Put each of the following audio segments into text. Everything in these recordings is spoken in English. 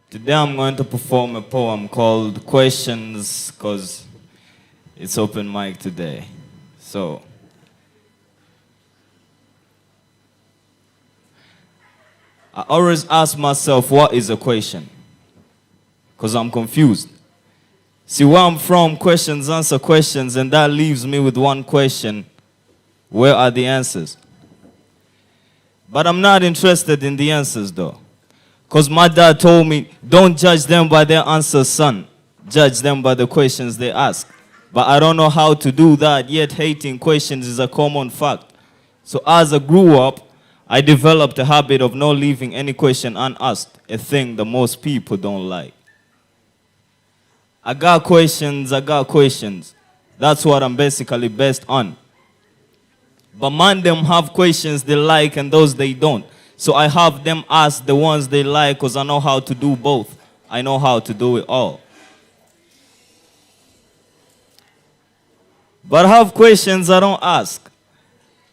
Today I'm going to perform a poem called Questions because it's open mic today. So, I always ask myself, what is a question? Because I'm confused. See, where I'm from, questions answer questions, and that leaves me with one question. Where are the answers? But I'm not interested in the answers, though. Because my dad told me, don't judge them by their answers, son. Judge them by the questions they ask. But I don't know how to do that, yet hating questions is a common fact. So as I grew up, I developed a habit of not leaving any question unasked, a thing that most people don't like. I got questions. That's what I'm basically based on. But man, them have questions they like and those they don't. So I have them ask the ones they like because I know how to do both. I know how to do it all. But I have questions I don't ask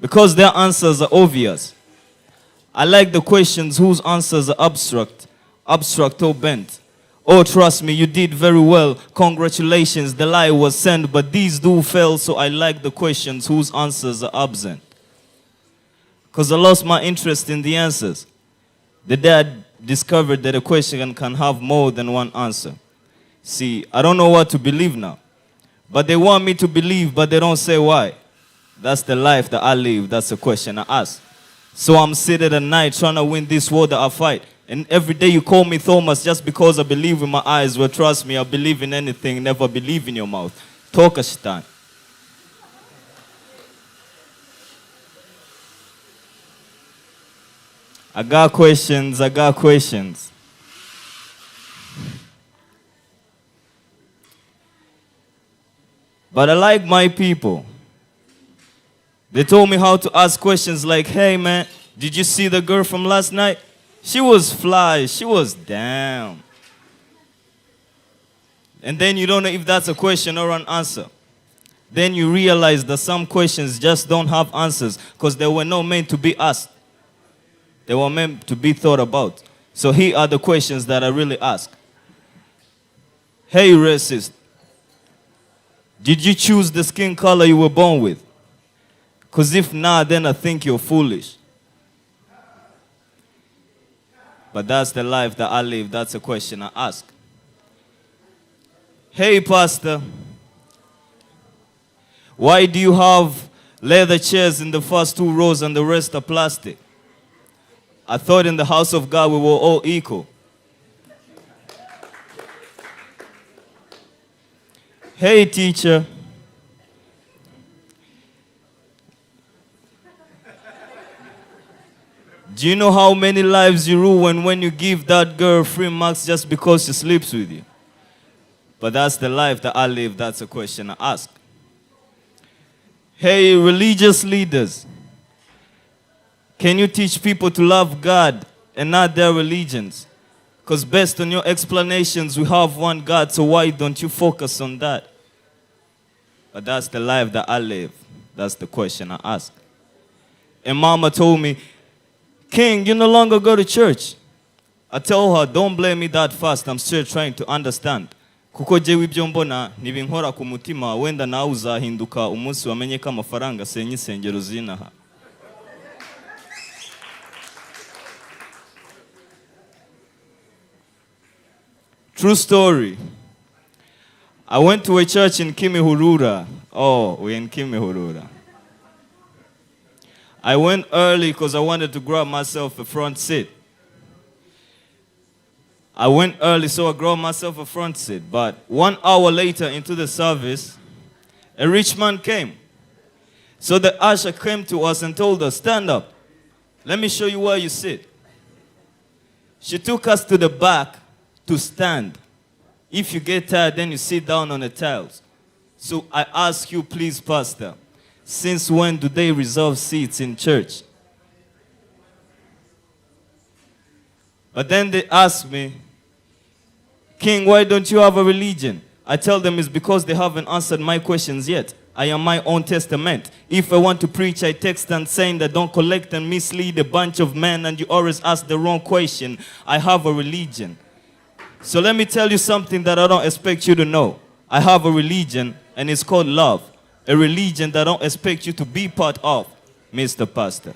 because their answers are obvious. I like the questions whose answers are abstract or bent. Oh, trust me, you did very well. Congratulations, the lie was sent, but these do fail, so I like the questions whose answers are absent. Because I lost my interest in the answers. The day I discovered that a question can have more than one answer. See, I don't know what to believe now. But they want me to believe, but they don't say why. That's the life that I live. That's the question I ask. So I'm sitting at night trying to win this war that I fight. And every day you call me Thomas just because I believe in my eyes. Well, trust me, I believe in anything, never believe in your mouth. Talk a shaitan. I got questions. But I like my people. They told me how to ask questions like, hey man, did you see the girl from last night? She was fly, she was down. And then you don't know if that's a question or an answer. Then you realize that some questions just don't have answers because they were not meant to be asked. They were meant to be thought about. So here are the questions that I really ask. Hey racist, did you choose the skin color you were born with? Because if not, then I think you're foolish. But that's the life that I live. That's a question I ask. Hey, pastor, why do you have leather chairs in the first 2 rows and the rest are plastic? I thought in the house of God we were all equal. Hey, teacher, do you know how many lives you ruin when you give that girl free marks just because she sleeps with you? But that's the life that I live. That's a question I ask. Hey, religious leaders, can you teach people to love God and not their religions? Because based on your explanations, we have one God, so why don't you focus on that? But that's the life that I live. That's the question I ask. And mama told me, King, you no longer go to church. I tell her, don't blame me that fast. I'm still trying to understand. Kuko jewe ibyo mbona nibinkora ku mutima wenda nawe uzahinduka umunsi wamenye ko amafaranga senye insengero zinaha. True story. I went to a church in Kimihurura. Oh, we're in Kimihurura. I went early because I wanted to grab myself a front seat. I went early, so I grabbed myself a front seat. But 1 hour later into the service, a rich man came. So the usher came to us and told us, stand up. Let me show you where you sit. She took us to the back to stand. If you get tired, then you sit down on the tiles. So I ask you, please, Pastor, since when do they reserve seats in church? But then they ask me, King, why don't you have a religion? I tell them it's because they haven't answered my questions yet. I am my own testament. If I want to preach, I text and saying that don't collect and mislead a bunch of men and you always ask the wrong question. I have a religion. So let me tell you something that I don't expect you to know. I have a religion, and it's called love. A religion that I don't expect you to be part of, Mr. Pastor.